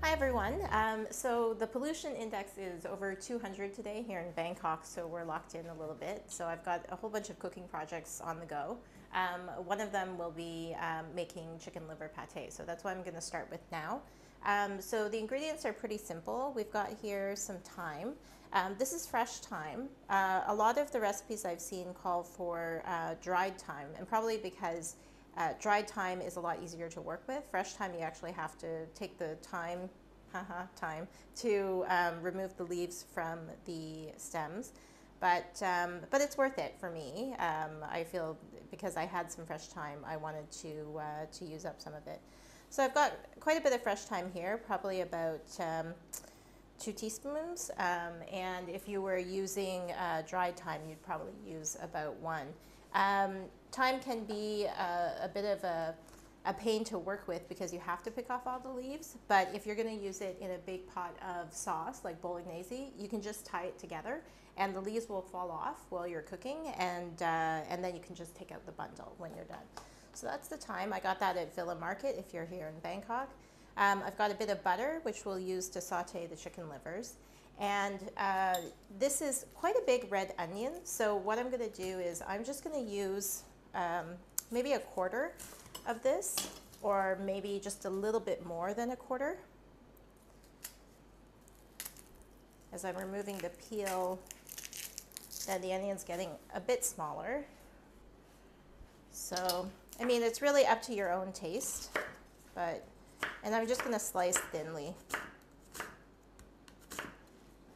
Hi everyone. So the pollution index is over 200 today here in Bangkok, so we're locked in a little bit. So I've got a whole bunch of cooking projects on the go. One of them will be making chicken liver pate, so that's what I'm going to start with now. So the ingredients are pretty simple. We've got here some thyme. This is fresh thyme. A lot of the recipes I've seen call for dried thyme, and probably because dried thyme is a lot easier to work with. Fresh thyme, you actually have to take the time to remove the leaves from the stems. But it's worth it for me. I feel because I had some fresh thyme, I wanted to use up some of it. So I've got quite a bit of fresh thyme here, probably about 2 teaspoons. And if you were using dried thyme, you'd probably use about 1. Thyme can be a bit of a pain to work with because you have to pick off all the leaves, but if you're going to use it in a big pot of sauce like bolognese, you can just tie it together and the leaves will fall off while you're cooking, and then you can just take out the bundle when you're done. So that's the thyme. I got that at Villa Market if you're here in Bangkok. I've got a bit of butter, which we'll use to saute the chicken livers. And this is quite a big red onion. So what I'm going to do is I'm just going to use maybe a quarter of this, or maybe just a little bit more than a quarter. As I'm removing the peel, then the onion's getting a bit smaller. So, I mean, it's really up to your own taste, and I'm just going to slice thinly.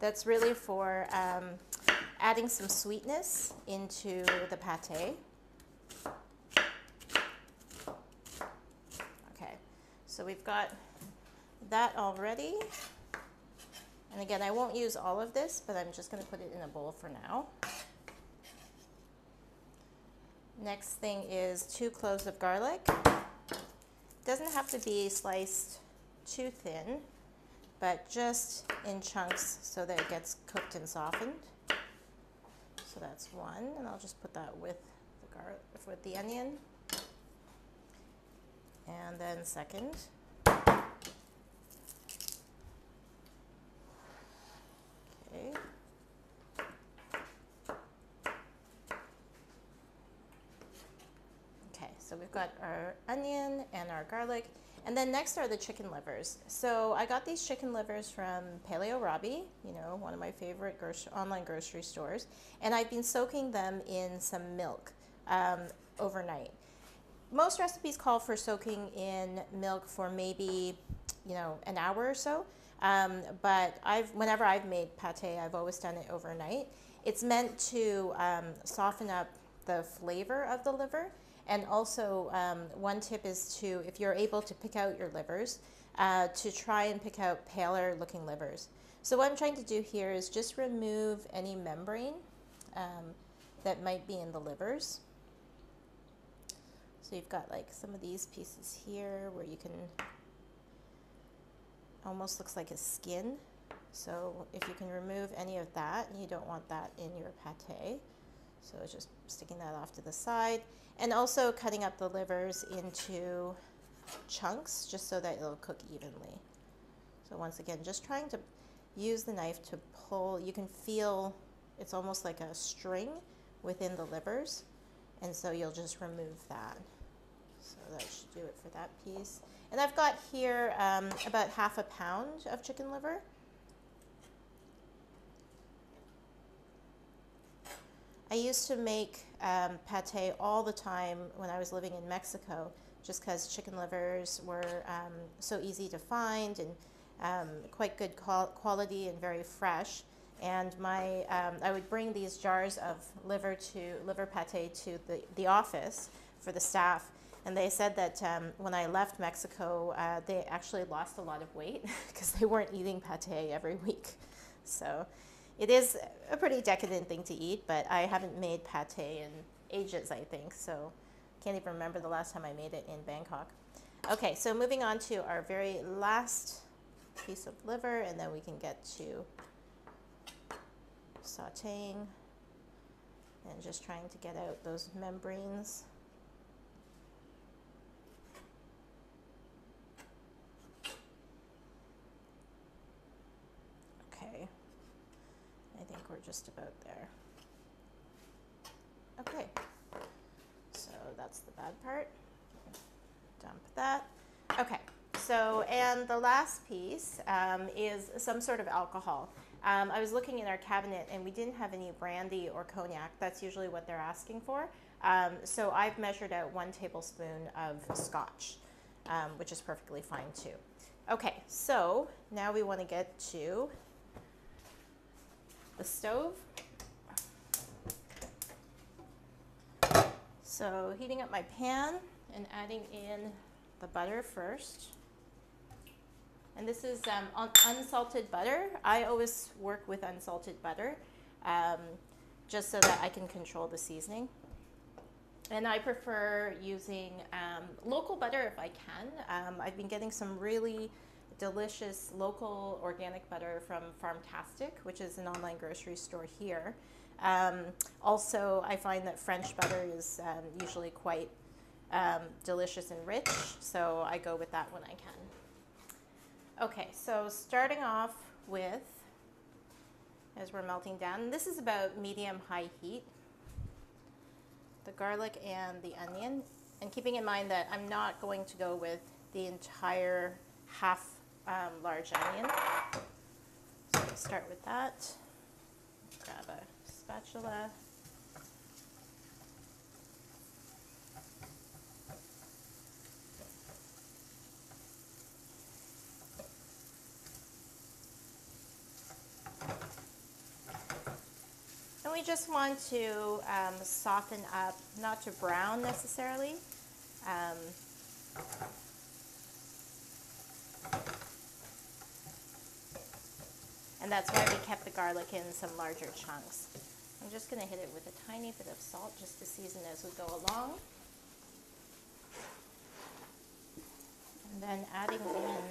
That's really for adding some sweetness into the pate. Okay, so we've got that all ready. And again, I won't use all of this, but I'm just going to put it in a bowl for now. Next thing is 2 cloves of garlic. Doesn't have to be sliced too thin, but just in chunks so that it gets cooked and softened. So that's 1, and I'll just put that with the garlic, with the onion. And then second. Okay. Okay, so we've got our onion and our garlic. And then next are the chicken livers. So I got these chicken livers from Paleo Robbie, you know, one of my favorite online grocery stores. And I've been soaking them in some milk overnight. Most recipes call for soaking in milk for maybe, you know, an hour or so. But whenever I've made pate, I've always done it overnight. It's meant to soften up the flavor of the liver. And also, one tip is to, if you're able to pick out your livers, to try and pick out paler looking livers. So what I'm trying to do here is just remove any membrane that might be in the livers. So you've got like some of these pieces here where you can, almost looks like a skin. So if you can remove any of that, you don't want that in your pate. So it's just sticking that off to the side. And also cutting up the livers into chunks just so that it'll cook evenly. So once again, just trying to use the knife to pull. You can feel it's almost like a string within the livers. And so you'll just remove that. So that should do it for that piece. And I've got here about ½ a pound of chicken liver. I used to make pate all the time when I was living in Mexico, just because chicken livers were so easy to find and quite good quality and very fresh. And I would bring these jars of liver pate to the office for the staff. And they said that when I left Mexico, they actually lost a lot of weight because they weren't eating pate every week. So it is a pretty decadent thing to eat, but I haven't made pate in ages, I think. So can't even remember the last time I made it in Bangkok. Okay, so moving on to our very last piece of liver, and then we can get to sauteing and just trying to get out those membranes. just about there. Okay, so that's the bad part. Dump that. Okay, so, and the last piece is some sort of alcohol. I was looking in our cabinet and we didn't have any brandy or cognac. That's usually what they're asking for. So I've measured out 1 tablespoon of scotch, which is perfectly fine too. Okay, so now we want to get to the stove. So heating up my pan and adding in the butter first. And this is unsalted butter. I always work with unsalted butter just so that I can control the seasoning. And I prefer using local butter if I can. I've been getting some really delicious local organic butter from Farmtastic, which is an online grocery store here. Also, I find that French butter is usually quite delicious and rich, so I go with that when I can. Okay, so starting off with, as we're melting down, this is about medium-high heat, the garlic and the onion, and keeping in mind that I'm not going to go with the entire half large onion. So we'll start with that. Grab a spatula. And we just want to soften up, not to brown necessarily. And that's why we kept the garlic in some larger chunks. I'm just going to hit it with a tiny bit of salt just to season as we go along. And then adding in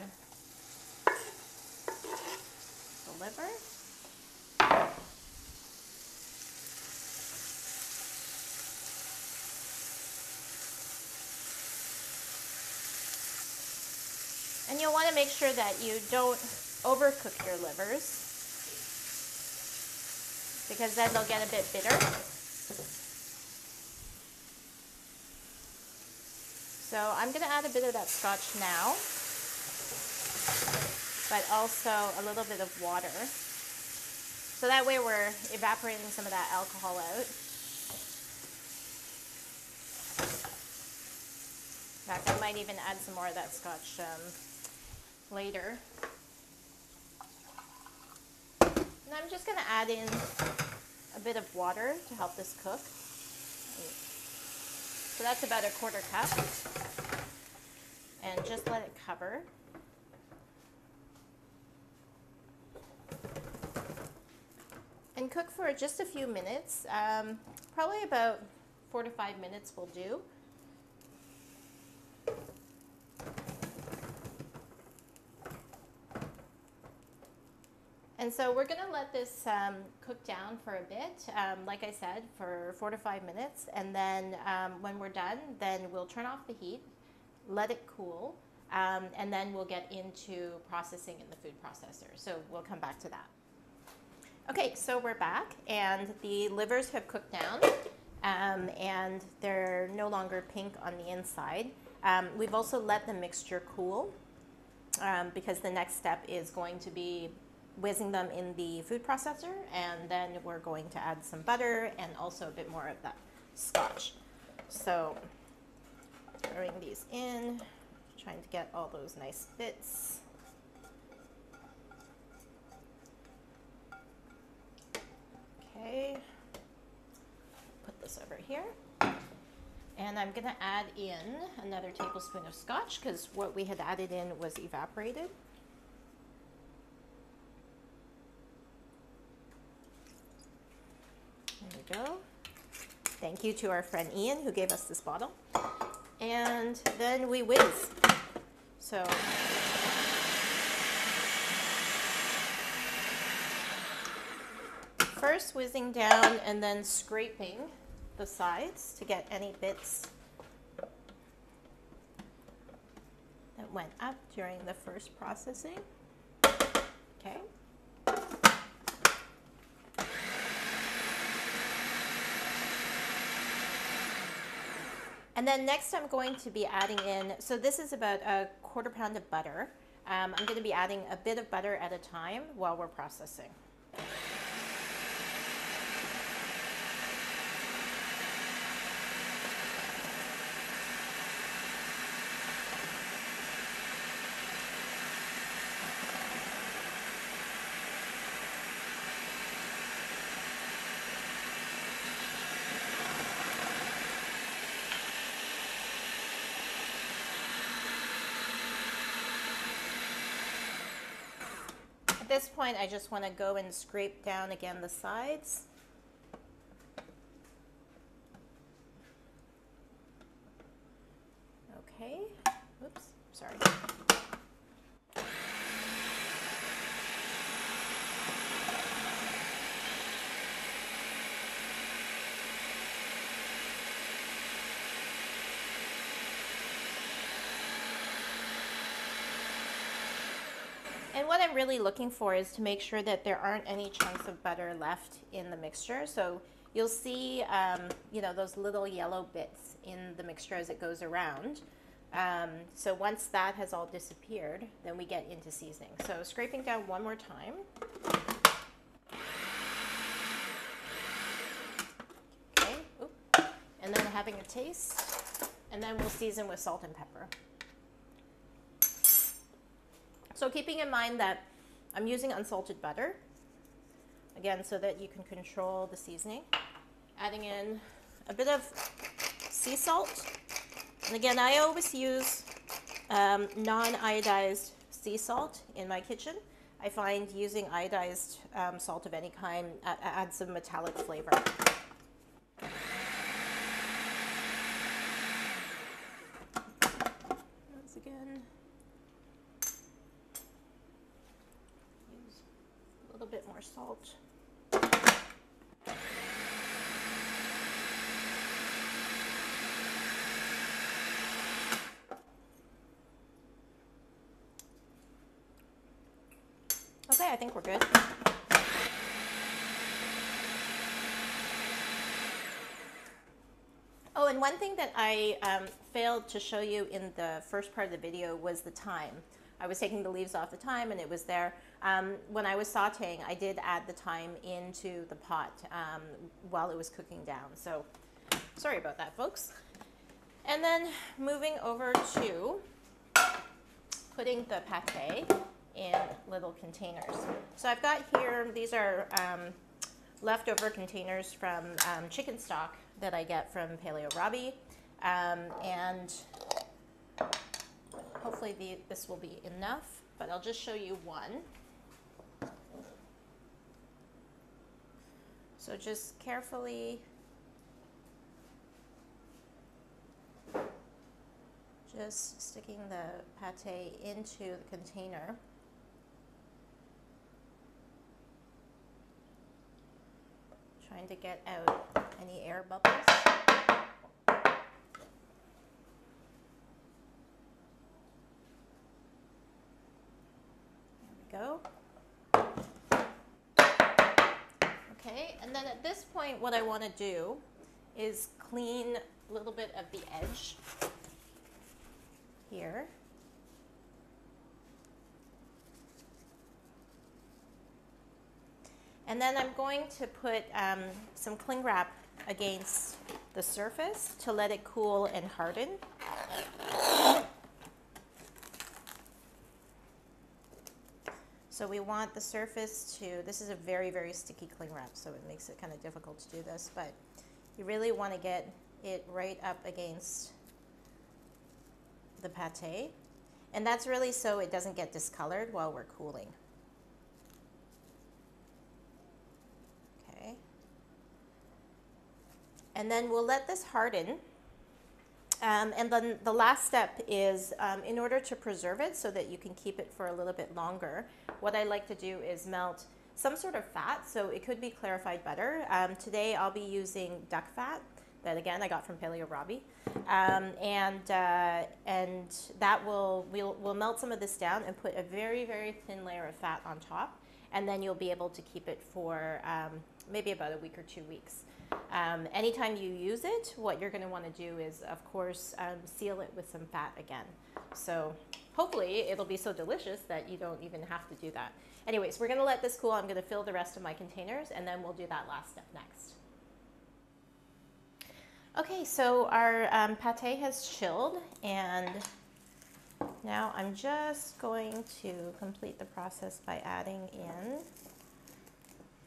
the liver. And you'll want to make sure that you don't overcook your livers, because then they'll get a bit bitter. So I'm going to add a bit of that scotch now, but also a little bit of water. So that way we're evaporating some of that alcohol out. In fact, I might even add some more of that scotch later. And I'm just going to add in a bit of water to help this cook. So that's about 1/4 cup. And just let it cover. And cook for just a few minutes. Probably about 4 to 5 minutes will do. And so we're going to let this cook down for a bit, like I said, for 4 to 5 minutes. And then when we're done, then we'll turn off the heat, let it cool, and then we'll get into processing in the food processor. So we'll come back to that. Okay, so we're back, and the livers have cooked down, and they're no longer pink on the inside. We've also let the mixture cool, because the next step is going to be whizzing them in the food processor, and then we're going to add some butter and also a bit more of that scotch. So throwing these in, trying to get all those nice bits. Okay, put this over here. And I'm gonna add in another tablespoon of scotch, because what we had added in was evaporated. There we go. Thank you to our friend Ian who gave us this bottle. And then we whiz. So first whizzing down and then scraping the sides to get any bits that went up during the first processing. Okay. And then next I'm going to be adding in, so this is about a 1/4 pound of butter. I'm going to be adding a bit of butter at a time while we're processing. At this point, I just want to go and scrape down again the sides. Okay, oops, sorry. And what I'm really looking for is to make sure that there aren't any chunks of butter left in the mixture. So you'll see, you know, those little yellow bits in the mixture as it goes around. So once that has all disappeared, then we get into seasoning. So scraping down one more time. Okay, oop. And then having a taste. And then we'll season with salt and pepper. So keeping in mind that I'm using unsalted butter, again, so that you can control the seasoning. Adding in a bit of sea salt. And again, I always use non-iodized sea salt in my kitchen. I find using iodized salt of any kind adds some metallic flavor. Once again, use a little bit more salt. Okay, I think we're good. Oh, and one thing that I failed to show you in the first part of the video was the thyme. I was taking the leaves off the thyme and it was there. When I was sauteing, I did add the thyme into the pot while it was cooking down. So sorry about that, folks. And then moving over to putting the pate in little containers. So I've got here, these are leftover containers from chicken stock that I get from Paleo Robbie, and hopefully this will be enough, but I'll just show you one. So just carefully just sticking the pate into the container. Trying to get out any air bubbles. There we go. Okay, and then at this point what I want to do is clean a little bit of the edge here. And then I'm going to put some cling wrap against the surface to let it cool and harden. So we want the surface to, this is a very, very sticky cling wrap, so it makes it kind of difficult to do this, but you really want to get it right up against the pate. And that's really so it doesn't get discolored while we're cooling. And then we'll let this harden. And then the last step is, in order to preserve it so that you can keep it for a little bit longer, what I like to do is melt some sort of fat. So it could be clarified butter. Today I'll be using duck fat that, again, I got from Paleo Robbie. And that we'll melt some of this down and put a very, very thin layer of fat on top. And then you'll be able to keep it for maybe about a week or 2 weeks. Anytime you use it, what you're going to want to do is, of course, seal it with some fat again. So hopefully it'll be so delicious that you don't even have to do that. Anyways, we're going to let this cool. I'm going to fill the rest of my containers, and then we'll do that last step next. Okay, so our pate has chilled, and now I'm just going to complete the process by adding in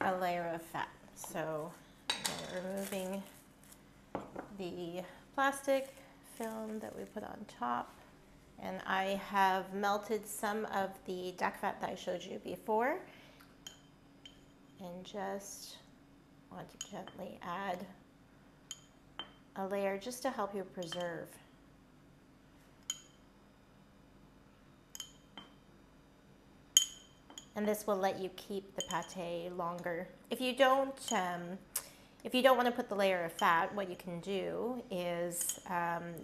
a layer of fat. So I'm removing the plastic film that we put on top, and I have melted some of the duck fat that I showed you before, and just want to gently add a layer just to help you preserve. And this will let you keep the pate longer. If you don't want to put the layer of fat, what you can do is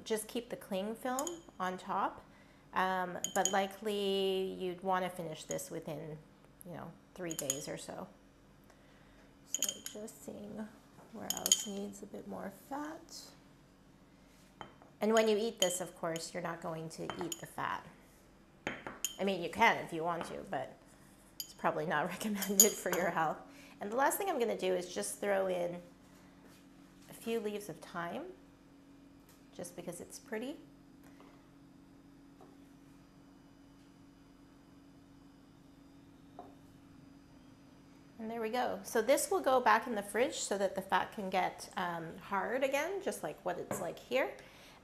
just keep the cling film on top. But likely you'd want to finish this within, 3 days or so. So just seeing where else needs a bit more fat. And when you eat this, of course, you're not going to eat the fat. I mean, you can if you want to, but it's probably not recommended for your health. And the last thing I'm going to do is just throw in a few leaves of thyme, just because it's pretty. And there we go. So this will go back in the fridge so that the fat can get hard again, just like what it's like here.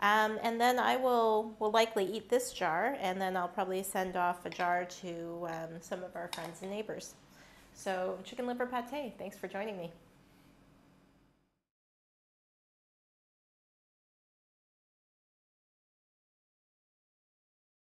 And then I will likely eat this jar, and then I'll probably send off a jar to some of our friends and neighbors. So chicken liver pate, thanks for joining me.